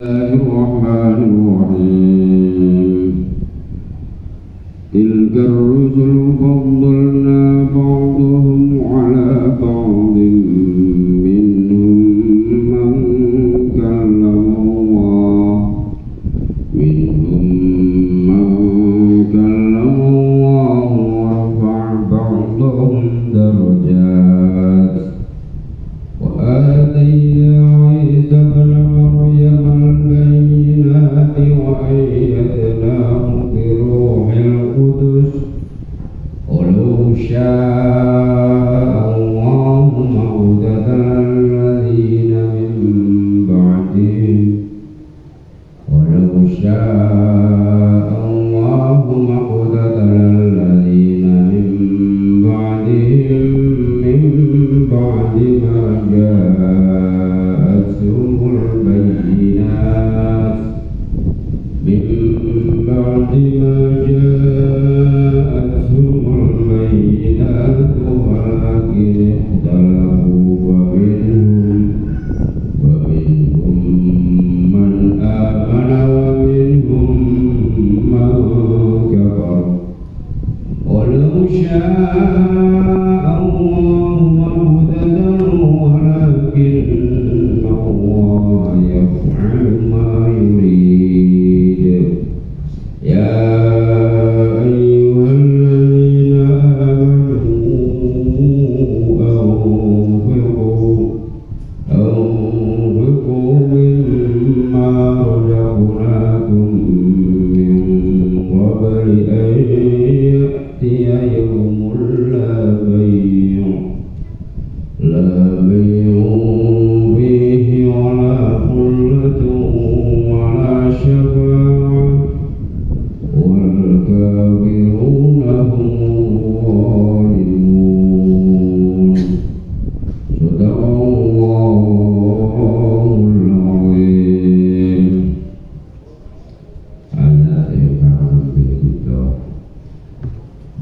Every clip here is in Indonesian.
الرحمن الرحيم تلك الرسل فضلنا بعضهم على بعض منهم من كلم الله ورفع بعضهم درجات وآتينا عيسى ابن مريم البينات وأيدناه بروح القدس ولو شاء الله ما اقتتل الذين من بعدهم ولو شاء الله ما اقتتل الذين من بعدهم من بعد ما جاءتهم البينات ولكن اختلفوا ومنهم من آمن ومنهم من كفر ولو شاء الله ما اقتتلوا ولكن الله يفعل ما يريد يا أيها الذين آمنوا أنفقوا مما رزقناكم من قبل أن يأتي يوم لا بيع فيه ولا خلة ولا شفاعة والكافرون هم الظالمون صدق الله العظيم. Ayat yang kami kita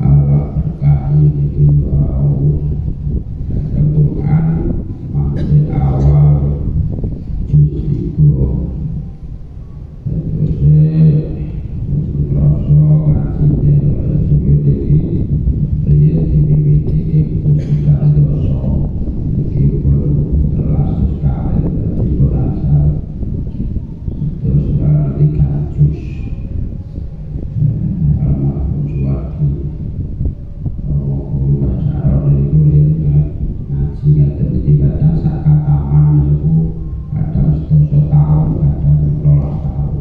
Allah berkahi di wau Al-Quran masih awal juz 3 terus rasa ngajinya seperti dia diwiwiti juz 3 dosa iki perlu telas sekali dari berasa terus 3 juz almarhum suatu guru bahasa Arab dari kuliah ngaji ngaten iki kadang sak kataman niku kadang 12 tahun kadang 12 tahun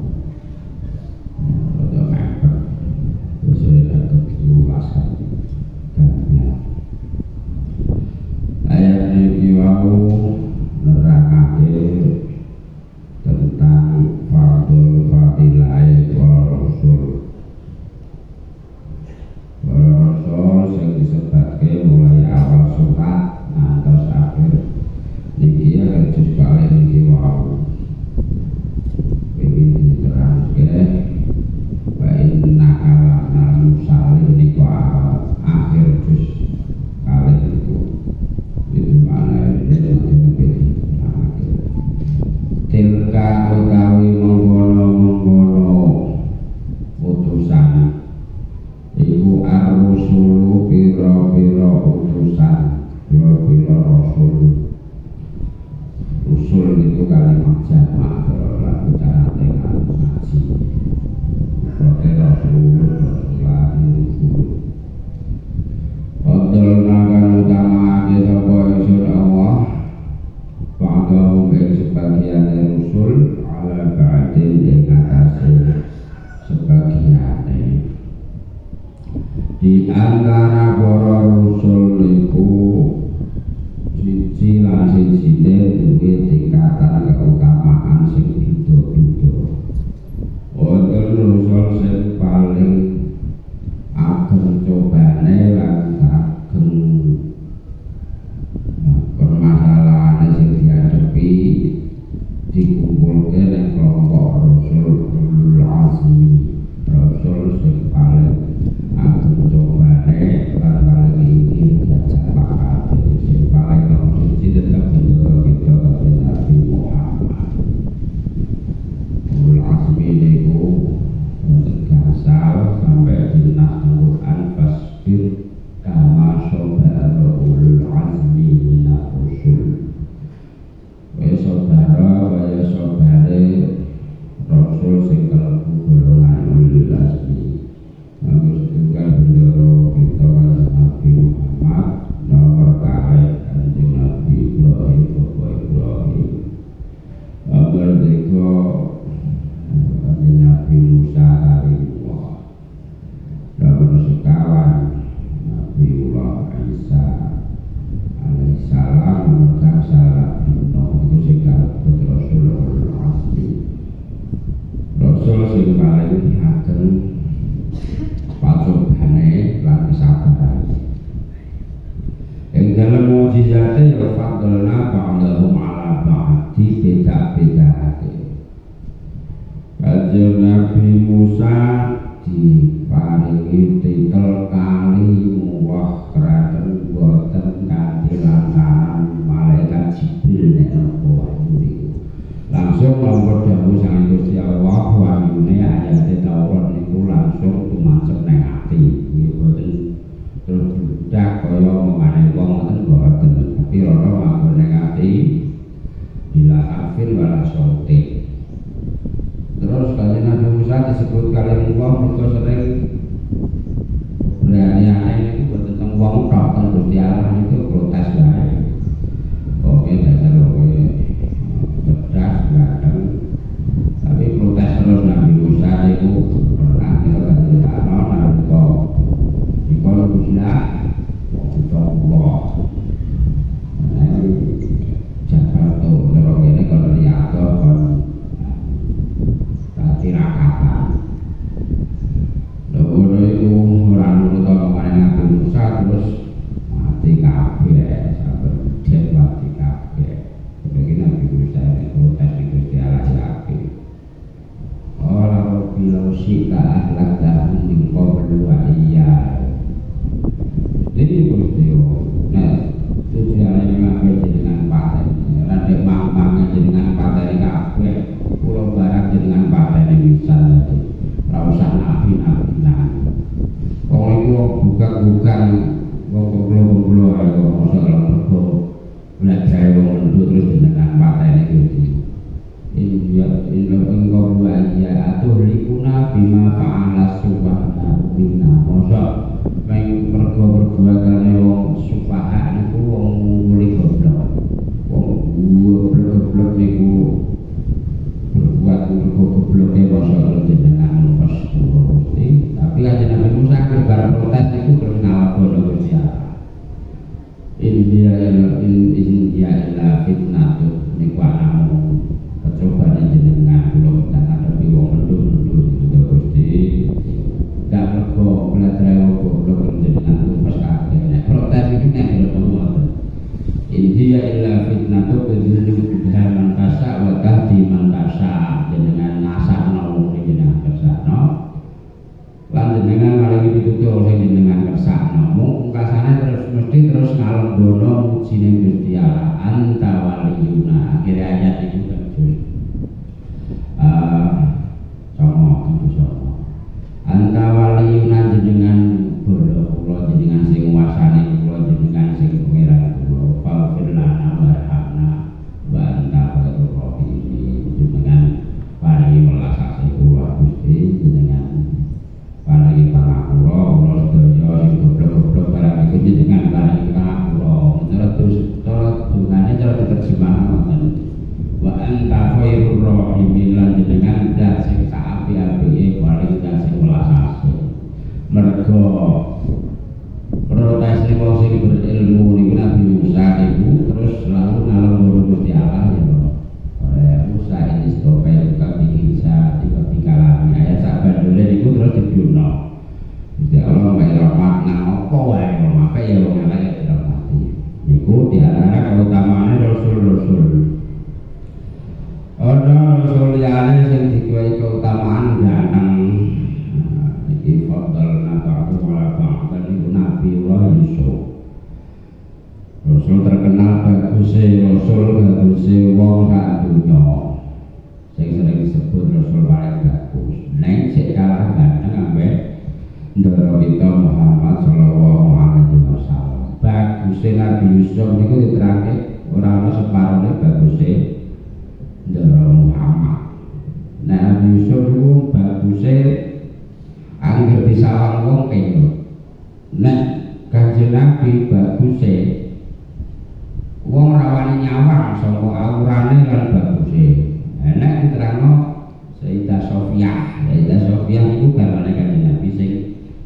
rada mepet sesuai dengan 17 kan ayat niki wau nerangake tentang fadilah para rasul yang disebutkan mulai awal surat ngantos akhir niki ya juz kali niki wau iki diterangke wa inna ala musallim niku akhir juz kali niku itu mana jadi tilka utawi mengkono utusan iku ar-rusulu pira-pira utusan pira-pira rasul usul itu kalimat jamak lalu cara dengan ngaji seperti rasul Fadl nakan utama ake sapa ingsun Allah ba'dahum ing sebagian rasul ala ba'din ing atase sebagiane di antara para rasul iku siji lan sijine duwe tingkatan keutamaan sing beda-beda. Wonten rasul sing paling ageng cobane lan ageng permasalahan sing dihadapi dikumpulke ning kelompok rasul ulul azmi rasul sing paling ageng cobane lan sing paling ageng pacobane lan kesabaran. Ing dalem mukjizate ya fadlna ba'dahum ala ba'di beda-bedake. Kanjeng Nabi Musa diparingi titel kali muwah kraten boten kanthi lantaran malaikat Jibril nek wahyu niku. Langsung nomor dawuh sang Gusti Allah wahyune ayat Taurat niku langsung tumancep ning ati. Nggih boten terus budak kaya ngomane wong ngoten boten, tapi ora manggon ning ati bila kafir wala sautik. Terus Kanjeng Nabi Musa disebut kali wong mergo sering berani-ani niku boten teng wong tok teng Gusti Allah niku protes wae. Oke dasar oke cerdas ganteng, tapi protes terus Nabi Musa niku pernah kira Kanjeng Allah nalika dikon Gusti Allah Jakarta loro kene kon liaga kon tirakatan. Lho iku ora nurut omongane Nabi Musa terus mati kabeh, sampe dia mati kabeh. Iki Nabi Musa itu protes di Gusti Allah yakin. Ora bilau sika ahlak dahum min qablu wa iya. Ini Gusti nah tujuane mengambil dengan paten. Rada mamang dengan paten kabeh. Pulau barang dengan paten misal tadi. Ora usah nabi-nabinan. Wong iku buka-bukan wong kulo-kulo ae kok mosok mergo belajar wong ndut terus dengan paten iki. Iya engko ya atuh likuna bima fa'ala subhanahu bina. Mosok meng mergo perbuatane wong sufaha niku wong muli goblok. Wong goblok niku berbuat goblok e mosok jenengan pas Gusti. Tapi Kanjeng Nabi Musa bar protes niku terus ngalakono Gusti Allah. India illa fitnatu niku anamu percobaan jenengan kula tak ngadepi wong mendung-mendung gitu Gusti. Gak mergo belajar goblok jenengan tumpes kabeh. Nek protes iki nek ngoten. India illa fitnatu bidhil bidhaman kasa wa tahdi man kasa jenengan nasakno jenengan kersakno. Lan jenengan maringi pitutur sing jenengan kersakno. Mung kasane terus ngalenggono mujine Gusti Allah anta waliyuna. Akhire ayat iki terjun. Anta waliyuna jenengan bola kula jenengan sing nguasani kula jenengan sing pangeran kula faghfir lana warhamna wa anta khairur rahimin. Jenengan paringi welas asih kula Gusti, jenengan paringi pangapura kula sedaya sing goblok-goblok barang iku jenengan paringi pangapura. Terus dungane cara diterjemahkan ngoten. Wa anta khairur rahimin lan jenengan zat sing saapi-apike paling zat sing welas asih. Mergo protes wong sing berilmu niku Nabi Musa niku terus selalu ngalungguh Gusti Allah ya. Musa ini stope juga bikin tiga kalami ayat sabar dulu niku terus dibunuh. Gusti Allah nggak rahmat nang apa wae maka ya wong elek ya mati. Niku diantara keutamaane rasul-rasul. Ana rasul liyane sing dikuwi keutamaan ganteng. Iki fadlna ba'du wala ba'dan iku Nabiullah Yusuf. Rasul terkenal baguse wong sak donya. Sing sering disebut rasul paling bagus. Nek sik kalah ganteng ambek ndoro kita Muhammad sallallahu alaihi wasallam. Baguse Nabi Yusuf niku diterangke ora ana separone baguse ndoro Muhammad. Nabi Yusuf niku baguse angger disawang wong kene. Nek Kanjeng Nabi baguse wong rawani nyawang saka aurane lan baguse. Nek diterangno Sayyidah Sofiyah. Sayyidah Sofiyah iku garwane Kanjeng Nabi sing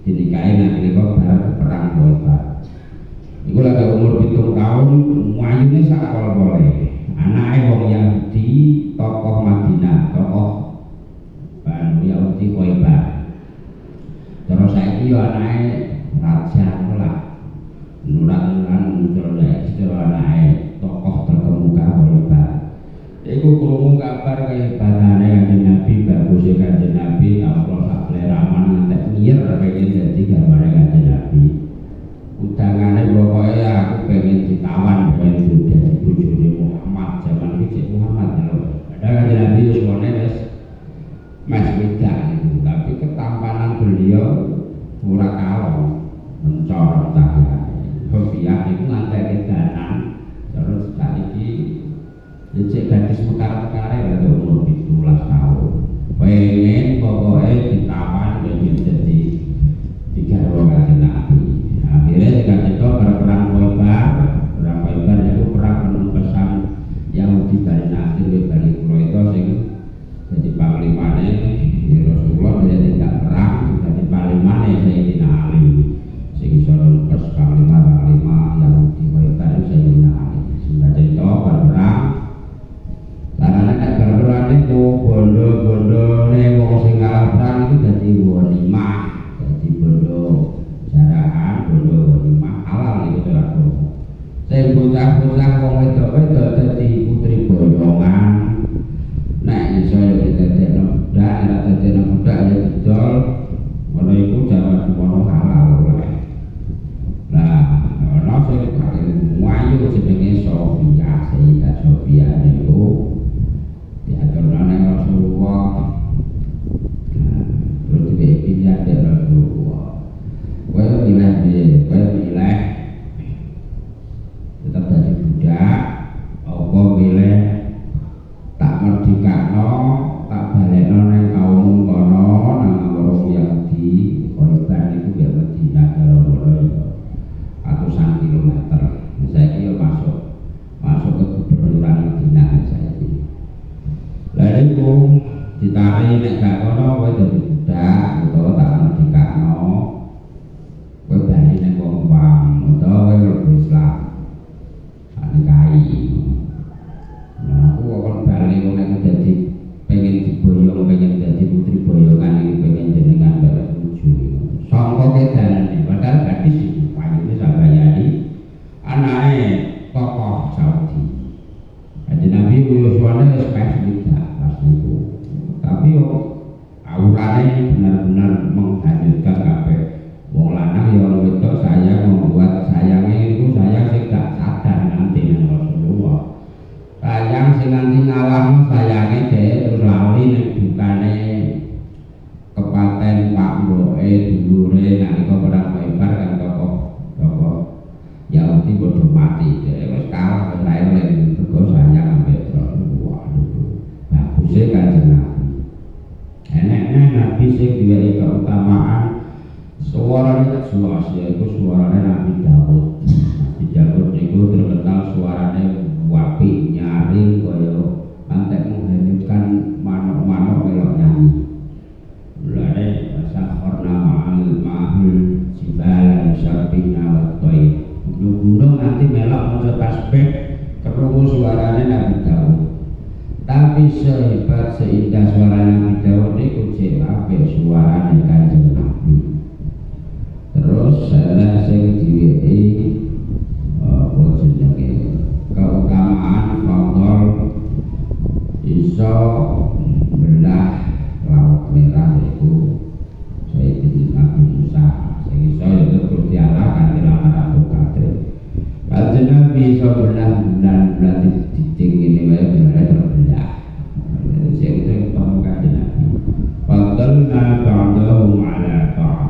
dinikahi nalika bar perang Badar. Iku lagi umur 7 tahun, wayune sak pol-pole. Anake wong Yahudi, tokoh Madinah, tokoh Banu Yahudi saiki yo anake raja lah. Nuran-nuran muncul istilah anake tokoh terkemuka Khaybar. Iku krungu kabar kehebatane Kanjeng Nabi, baguse Kanjeng Nabi, Allah sak pleraman ngantek miyer pengen dadi gambare Kanjeng Nabi. Undangane pokoke aku pengen ditawan pengen dadi bojone Muhammad zaman iki Muhammad lho. Padahal Kanjeng Nabi wis ngene wis mas wedak itu, tapi ketampanan beliau ora kalah mencorot cahaya. Sofia itu ngantek edanan terus saiki cek gadis mekar-mekare rada umur 17 tahun. Pengen pokoke ditawan pengen dadi digarwa Kanjeng Nabi. Akhirnya dikatakan perang Khaybar. Perang Khaybar itu perang penempesan Yahudi Bani Nadir di Bani Quraisy sing jadi panglimane Rasulullah dia tidak perang jadi panglimane Sayyidina Ali sing iso nempes panglima Yahudi Khaybar Sayyidina Ali. Sehingga cerita perang karena nek perang itu bondo-bondone wong sing kalah perang itu dadi ghanimah, dadi bondo jarahan, bondo ghanimah halal itu terlaku. Sing bocah-bocah wong wedok-wedok dadi putri boyongan. Nek iso yo didadekno budak, nek didadekno budak ya didol. Ngono iku jaman semono halal oleh. Nah, ono sing wayu jenenge Sofia, Sayyidah Sofia niku diaturane Rasulullah. Terus dipilih dari Rasulullah. Kowe milih tetap jadi budak, apa milih tak merdekano, tak balekno nang kaum kono nang orang Yahudi Khaybar niku ya Madinah karo ratusan kilometer. Saiki yo masuk ke gubernuran Madinah saiki. Lha iku ditari nek gak kono kowe dadi budak utawa tak merdekano. Kowe bali nang wong Bang utawa kowe mlebu Islam. Kai. Nah, aku akan balik nek dadi pengen diboyong, pengen dadi putri boyongan iki pengen jenengan bae tuju. Sangka kedanane padahal gadis iki payune Sabayani anake tokoh Saudi. Kanjeng Nabi Yuswane spesifik pas niku. Tapi yo aurane benar-benar menghanyutkan kabeh. Wong lanang yo wedok sayang membuat sayangnya itu sayang sing gak sadar nanti nang Rasulullah. Sayang sing nanti ngawang sayange dhek terus lali ning dukane kepaten Pak Mboke dulure nalika perang Khaybar kan tokoh Yahudi bodoh mati. Dhek wis kalah wis lair ning mergo sayang ambek Rasulullah. Baguse Kanjeng Nabi. Enek-enek Nabi sing duwe keutamaan suaranya jelas yaitu suaranya Nabi Daud. Nabi Daud itu terkenal suaranya wapi nyaring kaya mantek menghanyutkan manuk-manuk melok nyanyi. Mulane sakhorna ma'al jibalan syarbina wa thayyib. Gunung nanti melok maca tasbih krungu suaranya Nabi Daud. Tapi sehebat seindah suara Nabi Daud niku jek apik suarane Kanjeng Nabi. Terus saya sing diwehi apa jenenge keutamaan fadhol iso belah laut merah itu Sayyidina Nabi Musa sing iso itu Gusti Allah kanthi lamaran Qadir. Kanjeng Nabi iso belah bulan dicing ini wae bener terbelah. Sing ketemu Kanjeng Nabi. Fadhalna ba'dahum 'ala ba'd.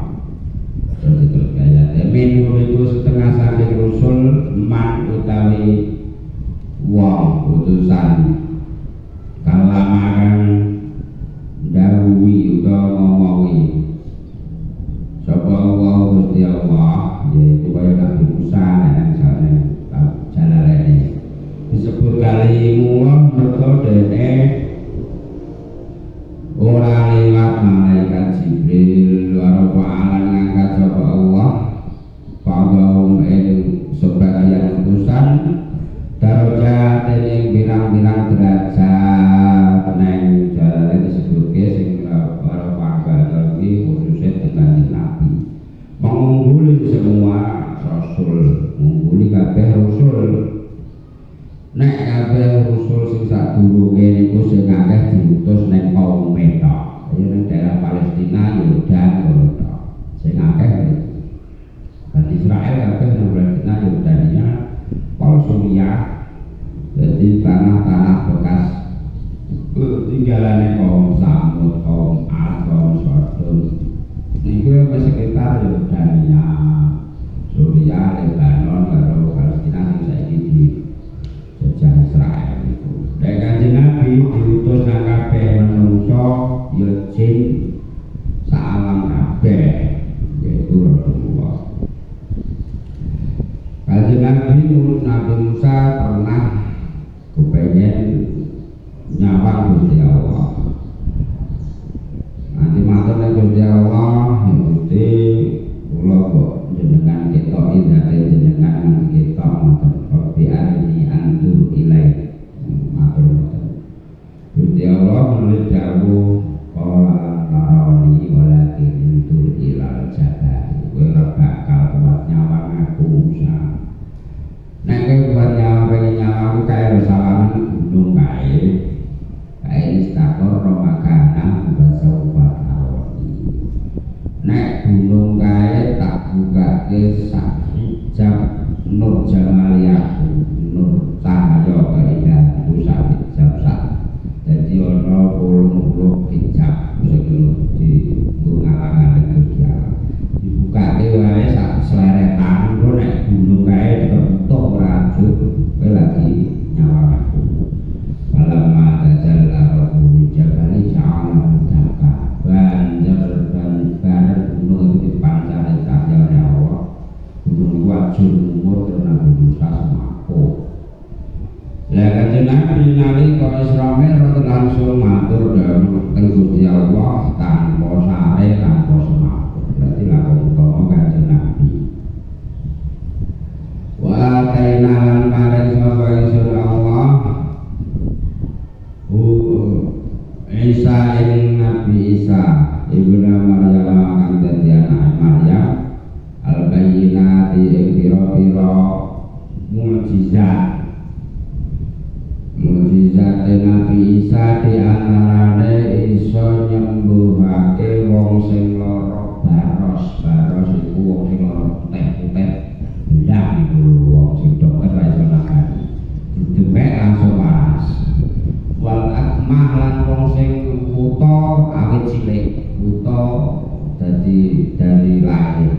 Terus ayat minum itu setengah saking rusul man utawi wong utusan kalamakan dawuhi utawa ngomongi sapa Allah Gusti Allah yaitu kaya Nabi Musa nang jalalene disebut kalimu mergo dene ora liwat malaikat Jibril ora alan ngangkat sapa Allah padahum sebagian utusan darajat ing birang-birang derajat nang jalane disebutke sing ora pangkat iki khususnya dengan Nabi kaum Samud, kaum Ad, kaum Sodom. Niku wis sekitar Yordania, Suria, Lebanon, karo Palestina sing saiki dijajah Israel itu. Nek Kanjeng Nabi diutus nang kabeh manungsa ya jin salam kabeh yaitu Rasulullah. Kanjeng Nabi Musa pernah kepengen nyawang Gusti Allah. Nanti matur nek Gusti Allah Gusti kula kok jenengan ketok indate jenengan nanti ketok ngoten Rabbi arini antur ilai matur ngoten. Gusti Allah menulis dawuh qala narani walakin antur ilal jabal kowe ora bakal kuat nyawang aku Musa. Nek kowe kuat nyawang pengen nyawang kae salaman gunung kae istakor romakana basaufa aroni. Nek gunung kae tak buka ke sak hijab nur jamaliyaku nur cahaya keindahan pusat hijab sak jadi ono 10 hijab sing di ngalang-alang Gusti Allah dibuka ke wae sak sleretan kok nek gunung kae diketuk ora ajut kowe lagi nyawang aku. Falamma tajalla rabbuhu jabali ja'ala dakka banjar gunung itu dipancari cahaya Allah. Gunung wajur umur karena Musa semako. Lah Kanjeng Nabi nalika Isra Mi'raj langsung matur dawuh teng Gusti Allah tanpa sare tanpa semako. Berarti lakon utama Kanjeng Nabi. Wa ta'ina lan paring sapa ingsun Allah Isa ing Nabi Isa ibnu Maryam kang dadi anak Maryam al-bayyinati ing pira-pira mukjizat Nabi Isa di antarane iso nyembuhake wong sing lara baros iku wong sing lara putih-putih belah iku wong sing dokter ra iso nakani didepek langsung waras. Wal akmah lan wong sing buta awit cilik buta dadi dari lahir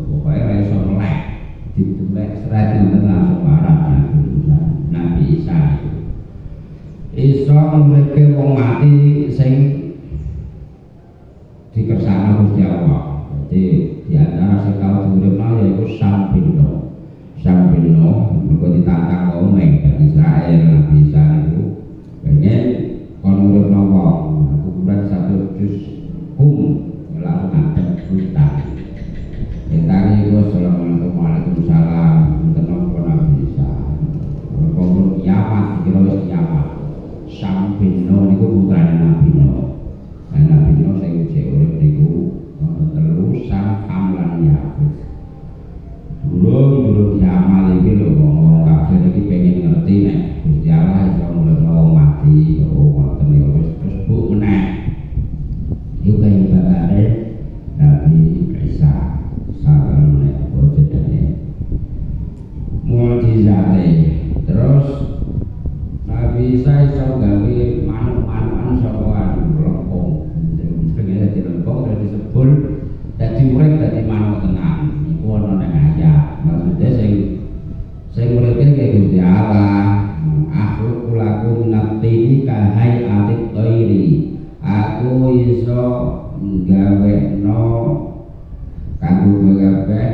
pokoke ora iso melek didembek sret ngoten langsung parah Nabi Isa iso nguripke wong mati sing dikersakno Gusti Allah. Jadi di antara sing tau diuripno yaiku Sampino mergo ditantang kaum Israel Nabi Isa itu pengen kon uripno wong ukuran 1 juz lalu ngadep hutan tentang itu assalamualaikum waalaikumsalam tentang Nabi Isa kon kiamat kira wis kiamat Sampino niku putrane Nabi Nuh lan Nabi Nuh sing jek urip niku telu Hamlan Yafus durung kiamat iki lho wong kafir iki pengen ngerti nek Gusti Allah iso nguripno wong mati ngoten niku terus bu meneh iku kaya Nabi Isa saben meneh jenenge mukjizate terus Nabi Isa iso gawe manuk-manukan saka lempung pengen dadi lempung dadi sebul dadi urip dadi manuk tenan iku ana ning ayat maksudnya sing uripke kaya Gusti Allah aku lakum natini kahai atik toiri aku iso gawekno kanggo gawe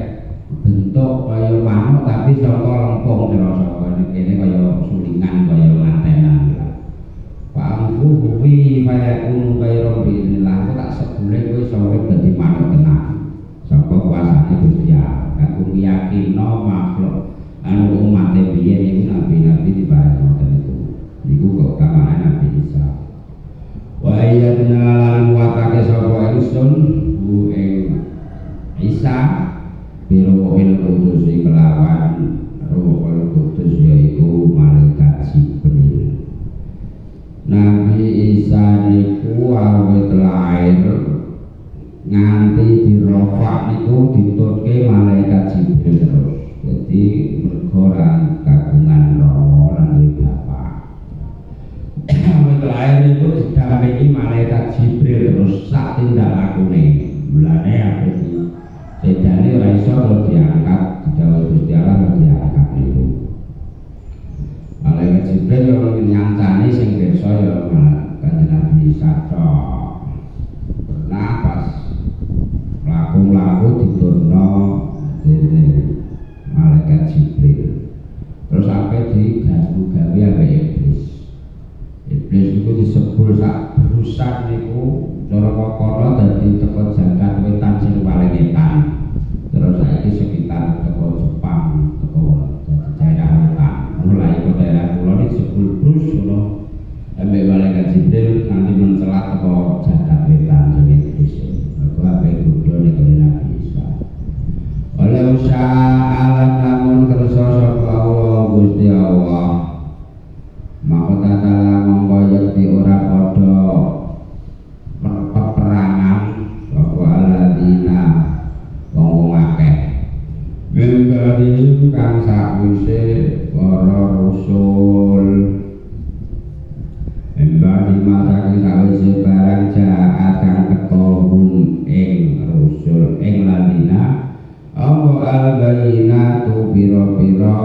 bentuk kaya manuk tapi saka lempung saka kene kaya sulingan kaya lantenan Pangku fi fayakunu kairum bi'idznillah aku tak sebule kowe iso urip dadi manuk tenan saka kuasane Gusti Allah aku yakinno makhluk anu umat biyen iku nabi-nabi dibahas ngoten niku keutamaan Nabi Isa wa ayyadna lan watake sapa ingsun bu ing Isa biruhil kudus kelawan Ruhul Kudus yaitu malaikat Jibril. Nabi Isa niku awit lair nganti dirofak niku ditutke malaikat Jibril terus. Jadi mergo kagungan roh lan bapak. Awit lair niku didampingi malaikat Jibril terus sak tindak lakune. Mulane apa iki? Sedane ora iso diangkat, digawe Gusti Allah diangkat niku. Malaikat Jibril yo nyancani sing pirsa yo Kanjeng Nabi Isa tok. Nah pas mlaku-mlaku diturno dening malaikat Jibril. Terus sampai diganggu-gawe ambek iblis. Iblis itu disebut sak berusak niku cara kokono dadi teko jagat wetan sing paling etan. Terus saiki sekitar teko Jepang, teko daerah wetan. Mulai ke daerah kulon disebut Brus ngono. Ambek malaikat Jibril nanti mencelat teko jagat wetan sing iblis. Aku ape kudu nek Nabi Isa. Oleh usaha alam namun kersa sapa Allah Gusti Allah. Maka tatala mongko yakti ora padha peperangan sapa aladina wong akeh. Mimbadim kang sakwise para rasul. Mimbadim masaking sakwise barang jaat kang teko ing rasul ing ladina. Apa al-bayinatu pira-pira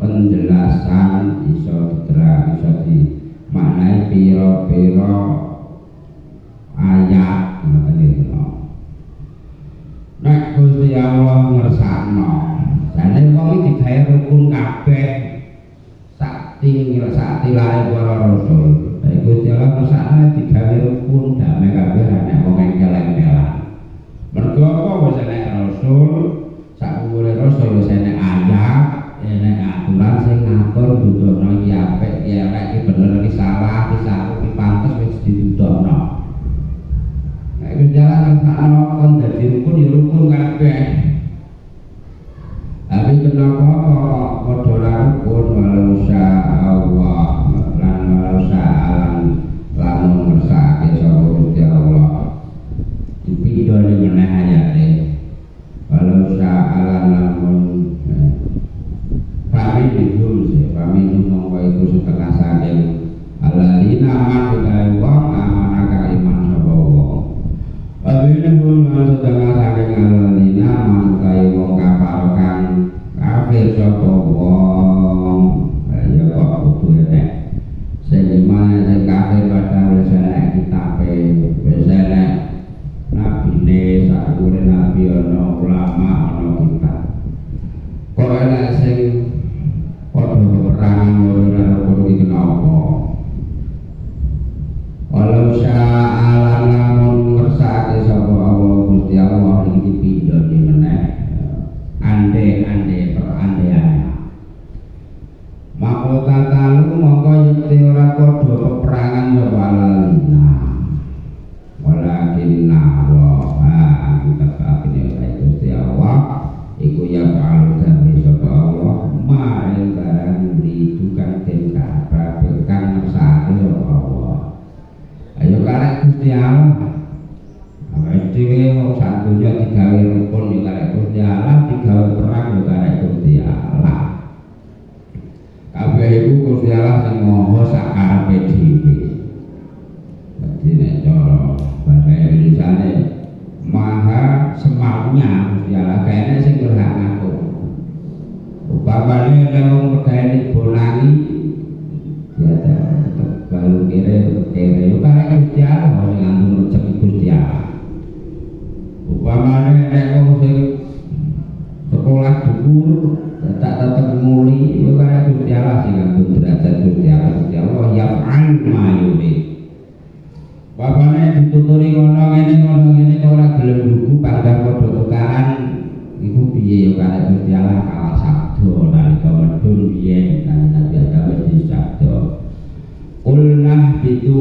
penjelasan iso diterang iso dimaknai pira-pira ayat ngoten iki. Nek Gusti Allah ngersakno, jane wong iki digawe rukun kabeh sak tilare para rasul. Nek Gusti Allah ngersakno digawe rukun damai kabeh nek wong engkel-engkelan. Mergo apa wis enek rasul, sak umure rasul wis enek ayat, enek aturan sing ngatur butuhno iki apik, iki elek, iki bener, iki salah, iki salah, iki pantes wis dituturno. Nek wis jalan sakno kon dadi rukun ya rukun kabeh. Tapi kenapa kok padha ra rukun walau Allah lan walau alam lamun ngersake sapa Gusti Allah. Dipidhone meneh ayate walau sa'alan lamun kami mongko iku setengah saking alalina aman wong aman kang iman sapa wong abine lan setengah saking alalina aman wong kafir kang kafir sapa wong ya kok kudu enek sing iman sing kafir padha wis enek kitabe wis enek nabine sakure nabi ana ulama ana kitab kok enak sing padha peperangan ora rukun iki kenapa walau sya'alan lamun ngersake sapa Allah Gusti Allah iki dipindhone meneh ande perandean makota talu mongko yekti ora padha peperangan sapa alalina walakin nawaha tetap ini oleh Gusti Allah iku ya fa'alu gawe sapa Allah ma'il barang itu kang den kabeh kang ngersake sapa Allah ayo karek Gusti Allah awake dhewe wong sak donya digawe rukun ya karek Gusti Allah digawe perang ya karek Gusti Allah kabeh iku Gusti Allah sing maha sakarepe dhewe dadi nek cara bahasa Indonesia maha semaunya Gusti Allah kayaknya sing berhak ngatur upamane nek wong medeni bonangi ya tetep balu kere yo karek Gusti Allah sing ngandung rezeki Gusti Allah upamane nek wong sing sekolah dhuwur tak tetep muli yo karek Gusti Allah sing ngandung derajat Gusti Allah ya fa'al ma yurid. Bapaknya dituturi ngono ngene ora gelem buku panggang padha tukaran iku piye ya karek Gusti Allah kalah sabda nalika medhun biyen kan Nabi Adam wis sabda ulnah bitu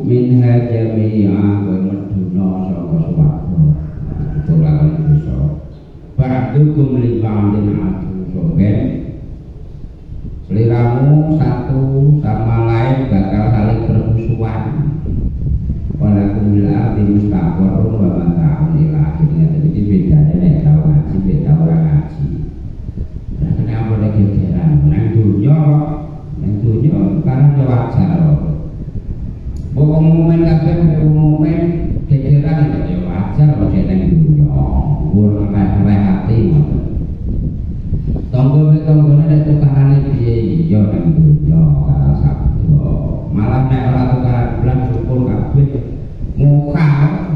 minha jami'a wa medhuna saka swarga ora kali bisa ba'dukum li ba'din atu soben seliramu satu sama lain bakal saling bermusuhan walakum bil ardi mustaqarrun wa mata'un ila akhirnya. Jadi bedanya nek tahu ngaji beda orang ngaji. Nah kenapa nek gegeran nang dunya kan wajar. Wong mukmin kabeh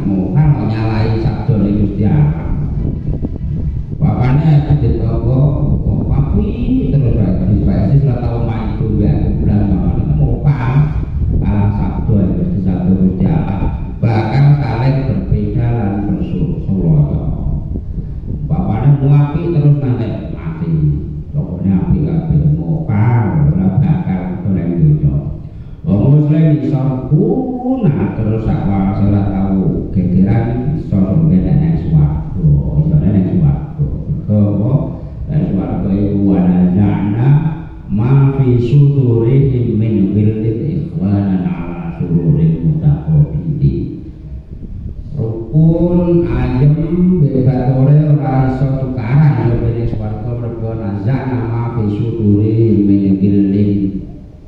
mohal kok nyalai sabdane Gusti Allah. Bapaknya ditonggo papi terus wae ora tau main tunggal bulan mohal kalah sabdo Gusti Allah. Bahkan saling berbeda lan bersuloyo. Bapaknya muapi terus nanti mati. Pokoknya api kabeh mohal ora bakal golek donya. Wong muslim iso punah terus sakwa ora tau gegeran iso benek swarga, iso nek swarga. Kok nek swarga iku wanazana ma fi sudurihim min ghillin ikhwanan ala sururin mutaqabili. Rukun ayem bebatore ora iso tukaran yo benek swarga mergo nazana ma fi sudurihim min ghillin.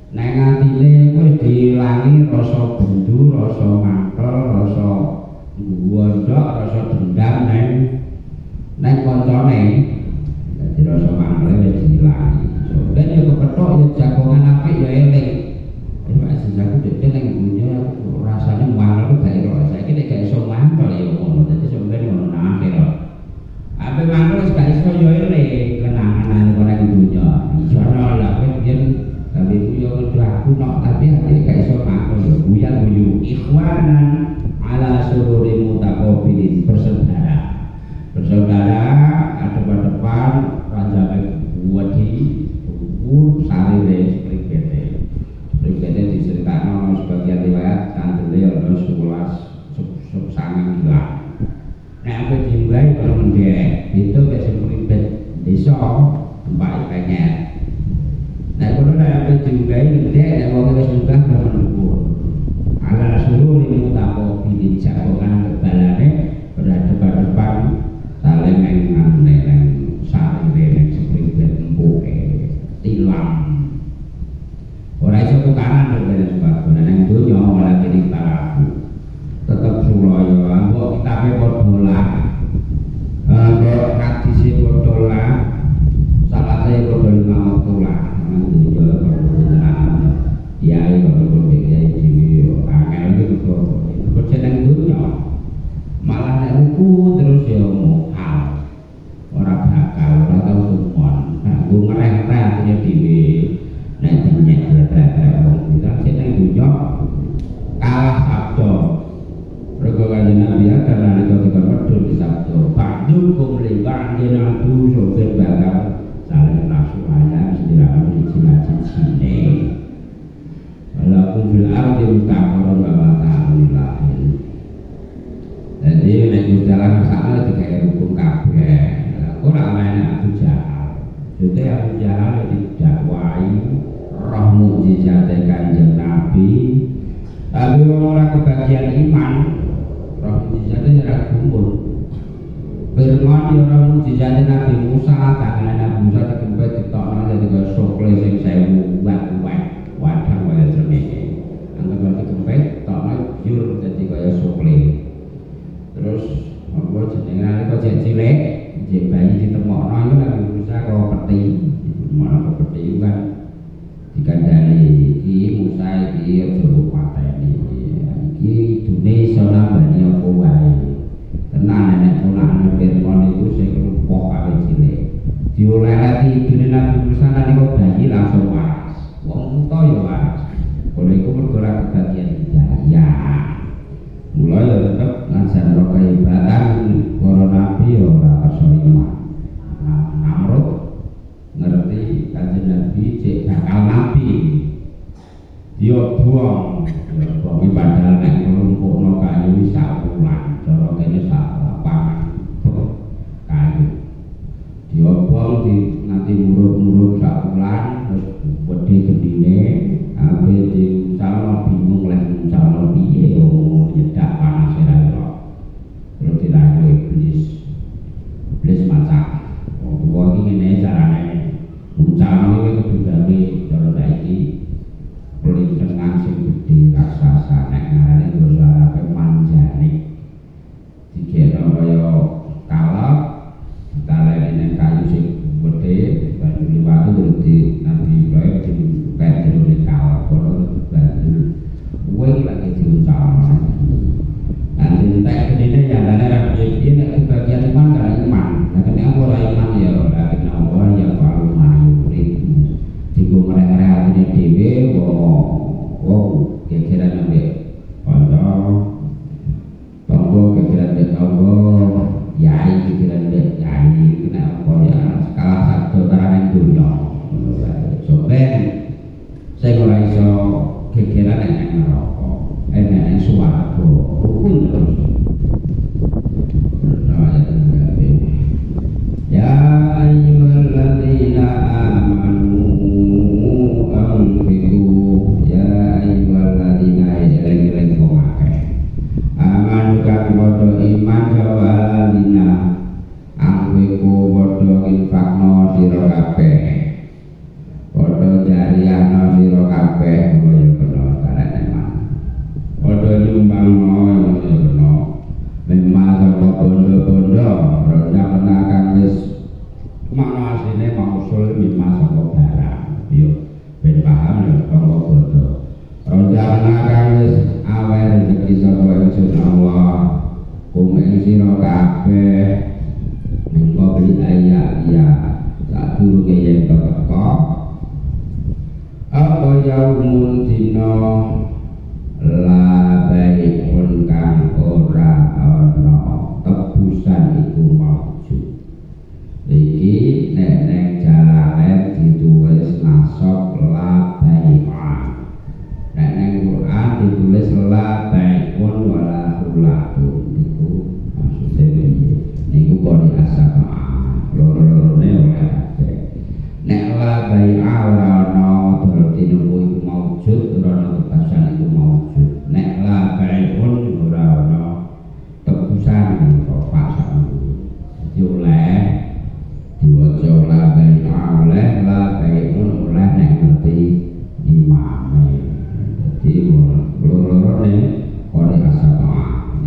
Nek atine wis dilangi rasa bendu, rasa mangkel, rasa gondok, rasa dendam nek kancane. Dadi rasa mangkel wis dilangi. Ben yo kepethuk yo jagongan apik yo eling. Wis aku dhewe ning dunya rasane mangkel gak ero. Saiki nek gak iso mangkel yo ngono. Dadi sampeyan ngono nang akhir. Ape mangkel wis gak iso yo eling kenangan nek ning dunya. Ijono lah yen tapi punya aku nak tapi hati gak iso makul ya buya buyu ikhwanan ala sururi mutaqabilin bersaudara adep-adepan ranjang wadi ukur sarire sprigete diceritakan sebagian riwayat kandele ana 11 sangang hilang nek apa dimulai kalau mendek itu ke sprigete desa tempat penyet. Nah, kalau ada penjumpai nanti ada orang yang sudah menunggu. Ala suruh ini mutako pilih jagongan kebalane berhadapan saling mengenang saling mengenang seperti bertempur tilam. Orang itu tukaran berbeda sebabnya. Yang itu nyawa malah jadi tarafu. Tetap suloyo. Ambo kita berdola. Hadisi berdola. Salah saya berdola mautula. Ya itu berbeda jiwa angel itu berjalan dunia malah nek ruku terus ya mohal ora bakal ora tau sumon nggo ngereh-ngereh punya dhewe nek dinyek dadak wong kita sing nang dunia kalah sabdo rego kanjeng Nabi kan nalika tekan medhun di sabdo ba'dukum li ba'din adu sopir bakal saling rasulah sedirakan cicil sine walaupun fil ardi mustaqarrun wa mata'un lahin. Jadi nek jalan sana digawe hukum kabeh. Ora ana Abu Jahal. Dite Abu Jahal didakwai roh mukjizat Kanjeng Nabi. Tapi ora kebagian iman. Roh mukjizate ora gumun. Firman ora mukjizat Nabi Musa, tangan Nabi Musa dikempet ditokno dadi kaya sokle sing 1000 watt wadang kaya semene. Anggap lagi kempet tokno jur dadi kaya sokle. Terus apa jenenge nalika cilik, jek bayi ditemokno iku Nabi Musa karo peti. Malah peti kan dikandani iki Musa iki aja pateni. Iki dune iso nambani apa wae. Tenan nek ponakan Firman iku sing rupoh kawit cilik. Dioleh-oleh ibune Nabi Musa nalika bayi langsung waras. Wong muta ya waras. Kalau iku mergo ora kebagian hidayah. Mulai ya tetep ngajar ro keibatan para nabi ya ora iso iman. Namrud ngerti Kanjeng Nabi cek bakal nabi. Dia buang padahal nek nglumpukno kayu wis sakulan, cara kene sak lapangan kayu. Dia buang di nanti murut-murut sakulan terus wedhe gendine, ape dicalon bingung lek calon piye nyedak panas ora ora. Terus dilayu iblis macak. Wong iki ngene carane. Calon iki kudu gawe cara saiki pelintengan sing tangga yai pikiran dek yai kena apa ya skala satu taraning dunya soben saya ora iso kekiran nek neraka nek swarga rukun terus ya ayyuhalladzina amanu anfiqu ya ayyuhalladzina eleng-eleng wong akeh amanu kang padha iman sawaladzina anfiqu padha infakno sira kabeh padha jariyahno sira kabeh kaya kena karene man padha nyumbangno kaya kena memang sapa bondo-bondo ora kena kang wis makna asline mausul mimma sapa barang yo ben paham yo kanggo bondo ora kena kang wis awer rezeki sapa ingsun Allah kum ing sira kabeh ning beli ayat ya tak durunge yen teko apa yaumun dina la baikun kang ora ana tebusan iku maujud iki nek neng jalalen ditulis nasab la baikun nek neng Quran ditulis la baikun wala hulatun iku maksudnya niku kok diasap loro-lorone ora kabeh nek la baikun ora ana berarti niku iku maujud ora ana tebusan iku maujud nek la baikun ora ana tebusan kok pasang dadi oleh diwaca la baikun oleh la baikun oleh nek ngerti imame dadi loro-lorone kok diasap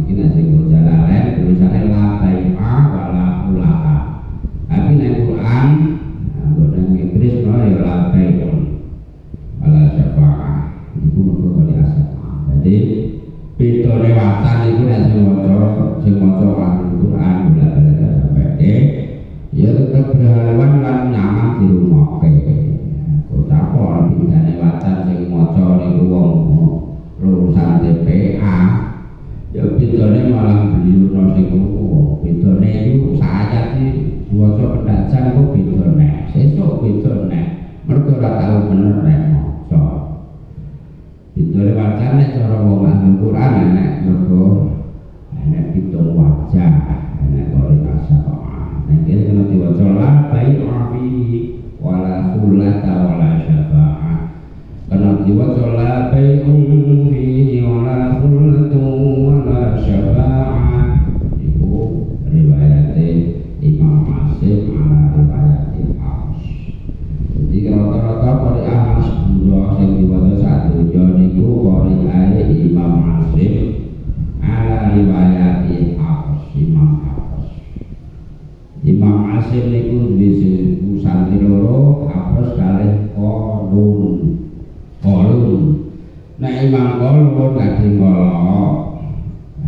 iki nek sing jalalen tulisane la baikun wala ulaha tapi nek Quran boten Inggris no ya la baikun wala syafaah iku kok diasap jadi pitone watan iku nek sing maca Al-Qur'an bola-bola sampai ya tetep berhaluan lan nyaman di rumah kok apa pitone watan sing maca niku wong lulusan TPA ya pitone malah beliurno sing ngono pitone iku sayat iki diwaca pendacan kok pitone sesuk pitone mergo ora tau bener nek maca pitone wacan nek cara wong Al-Qur'an nek mergo nek pitung wajah nek kok asapa nek kena diwaca la bai'a fihi wala khulata wala syafa'ah kena diwaca la bai'un fihi wala khulatu wala syafa'ah iku riwayate Imam Asim ala riwayat Hafs jadi rata-rata kori Ahmas buro sing diwaca satu niku kori ae Imam Asim ala riwayat Hafs Imam Asim niku duwe santri loro Hafs kalih Qalun nek Imam Qalun kadhe kala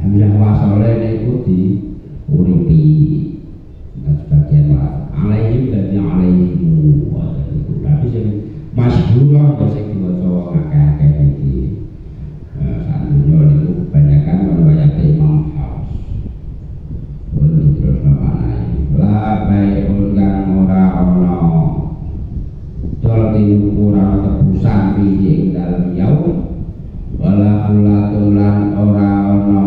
hamzah wasale niku diuripi sebagian lah alaihim dan alaihim tapi sing masyhur sing diwaca akeh-akeh iki sandunya niku kebanyakan riwayat Imam Hafs terus apa la bai'un kang ora ana dol tinukura tebusan piye ing dalem yaum wala ulatulan ora ana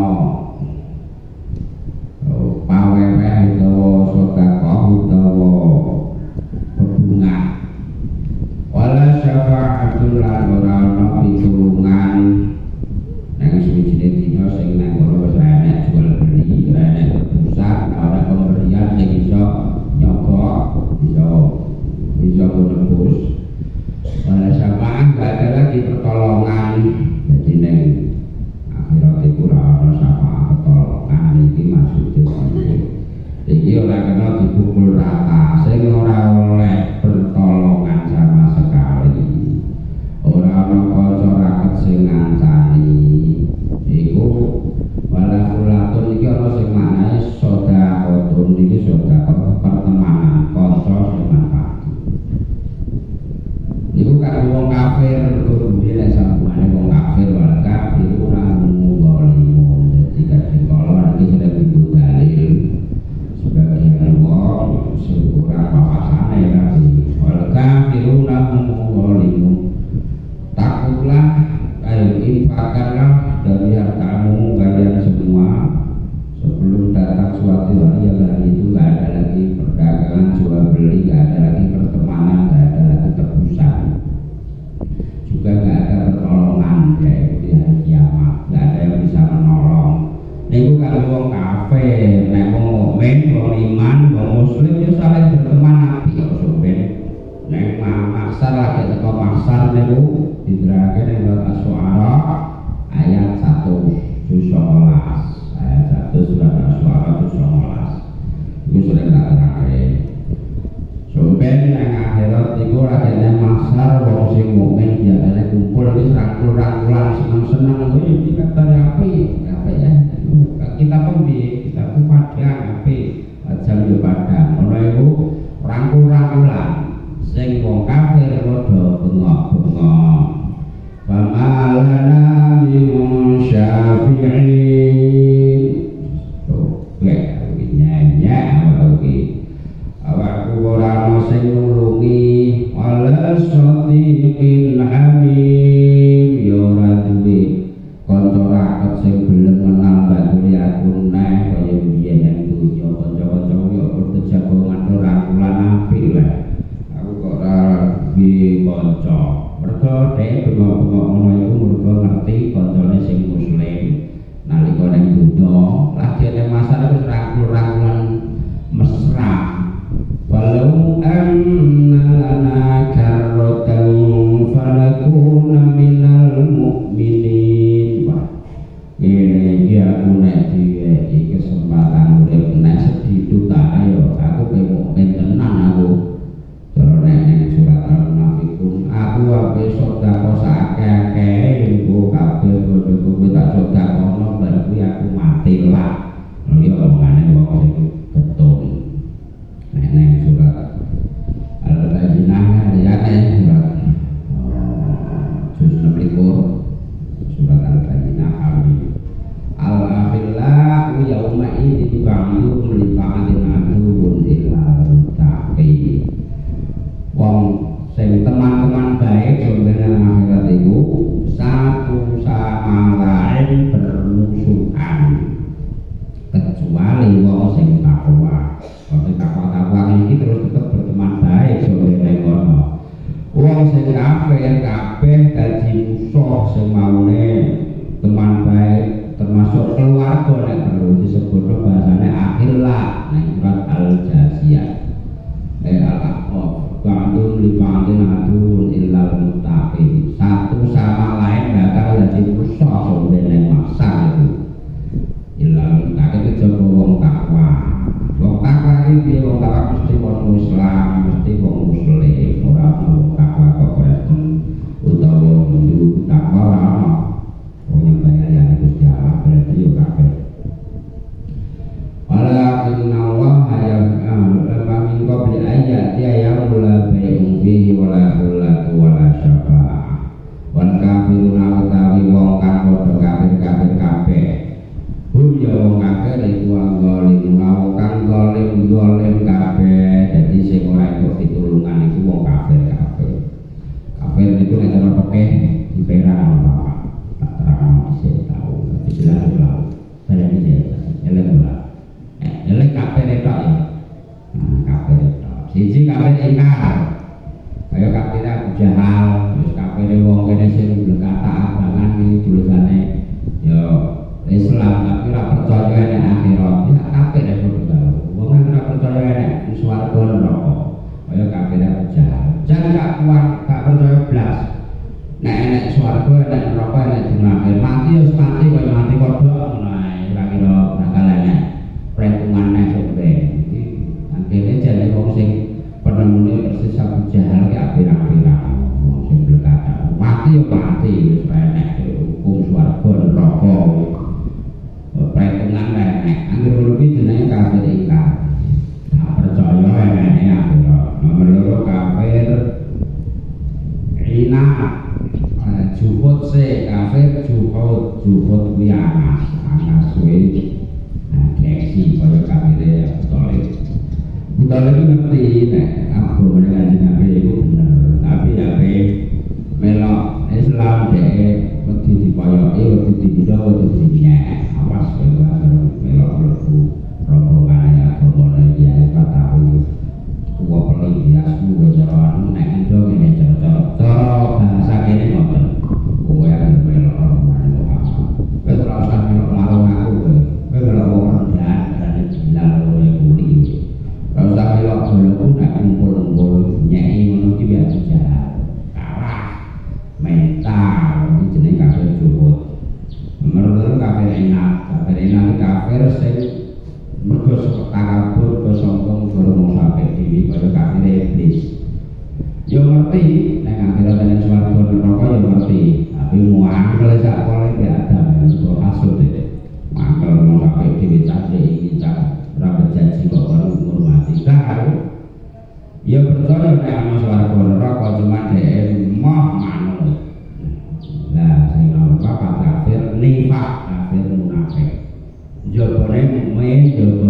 Niku kan wong kafir, nek wong mukmin, wong iman, wong muslim yo saling berteman apik kok sampeyan. Nek maksar lagi teko maksar niku diterangke ning Asy-Syu'ara ayat 119. Ayat 1 surat Asy-Syu'ara 119. Iku sering tak terangke. Sampeyan nang akhirat iku rajane maksar wong sing mukmin biasane kumpul wis rangkul-rangkulan seneng-seneng kuwi dikatani apik ya. Kita pembi, kita pun padang api, jam yo padang. Ono iku rangkul-rangkulan sing wong kafir padha bengok-bengok. Wa malana min syafi'in. Lek nyanyi awakku ora ono sing nulungi wala sadiqin hamim yo ora duwe kanca raket sing gelem menambah aku neh kaya biyen yang dunya kanca-kanca yo padha jagongan rangkulan apik lah. Aku kok ora duwe kanca. Mergo dhek bengok-bengok ngono iku mergo ngerti kancane sing muslim. Nalika ning dunya lagene masalah wis rangkul-rangkulan mesra. Walau anna lana karratan falakuna minal mu'minin. Ini dia aku nek diweki kesempatan urip nek sedhidu tak ayo aku pe mukmin tenan aku. Cara nek surat Al-Munafiqun aku ape sedekah sakake iku kabeh kudu tak sedekahno bar kuwi aku mati lah. Iki omongane wong sing betul. Nek surat Al-Baqarah ayat surat juz 16 surat Al-Baqarah Al-akhillah yauma idin ba'du li ba'din aduwwun illa taqi. Wong sing teman-teman baik sebenarnya akhirat itu satu sama lain bermusuhan kecuali wong sing takwa. Wong sing takwa iki terus tetap berteman baik sebenarnya ngono. Wong sing kafir kabeh dadi musuh sing maune teman baik termasuk keluarga nek perlu disebut bahasane akhirlah nek surat Al-Jasiyah Al-Aqaf ba'dun li ba'din aduwwun illal muttaqin. Satu sama lain bakal dadi musuh sampeyan maksa itu illal muttaqin itu jaba wong takwa. Wong takwa iki piye? Wong takwa mesti wong Islam, mesti wong muslim, ora wong takwa kok Kristen utawa Hindu. Takwa ora ono. Wong yang bayar Gusti Allah berarti yo kafir. Walakin Allah lama min qabli ayat ya mula bay'un fihi wala khulatu wala syafa'ah. Wal kafiruna utawi wong kang padha kafir-kafir kabeh. Hum ya wong kafir iku zalim kang zalim kabeh. Dadi sing ora entuk pitulungan iku wong kafir-kafir. Kafir niku nek cara pekeh diperang apa? Masih tahu, tapi selalu tahu. Saya ini elek lah. Elek kafe retok ya. Kafe retok. Siji kafe ingkar. Kayak kafe Abu Jahal, terus kafe wong kene sing berkata abangan iki tulisane yo Islam tapi ora percaya nek akhirat. Ya kafe nek padha. Wong ora percaya nek swarga neraka. Kayak kafe Abu Jahal. Jangan gak kuat, gak percaya blas. Nek swarga nek neraka nek dimakan mati wis mati koyo mati kodhok ngono ae ora kira bakal enek perhitungan nek sampe iki akhire jane wong sing penemune persis Abu Jahal ki apik-apik wong sing berkata mati yo mati wis enek hukum swarga neraka perhitungan enek anggere ngono kuwi jenenge kafir ingkar tak percaya eneke akhirat. Nomor 2 kafir inah juhud se kafir juhud kuwi anas kuwi gengsi kaya kafire Abdul ngerti nek aku menengaji Nabi itu bener tapi ape melok Islam dhek wedi dipoyoki wedi dibida wedi dinyek awas kowe melok mlebu rombongan ya rombongan ya kataku kuwi perlu biasmu cara nek endo ngene cara bahasa kene ngoten kowe arep melok rombongan Muhammad kowe ora usah melok marung aku kowe kafir sing mergo takabur mergo sombong mergo rumangsa apik dhewe kaya kafir iblis. Yo ngerti nek akhirat ning swarga neraka yo ngerti, tapi muangkel sak pole ki Adam mergo hasud iki. Mangkel rumangsa apik dhewe cacik iki cak ora berjanji kok karo ngurmati karo. Ya percaya nek ana swarga neraka cuma dhek moh manut. Lah sing apa kafir nifak kafir munafik. Jabone mukmin jaba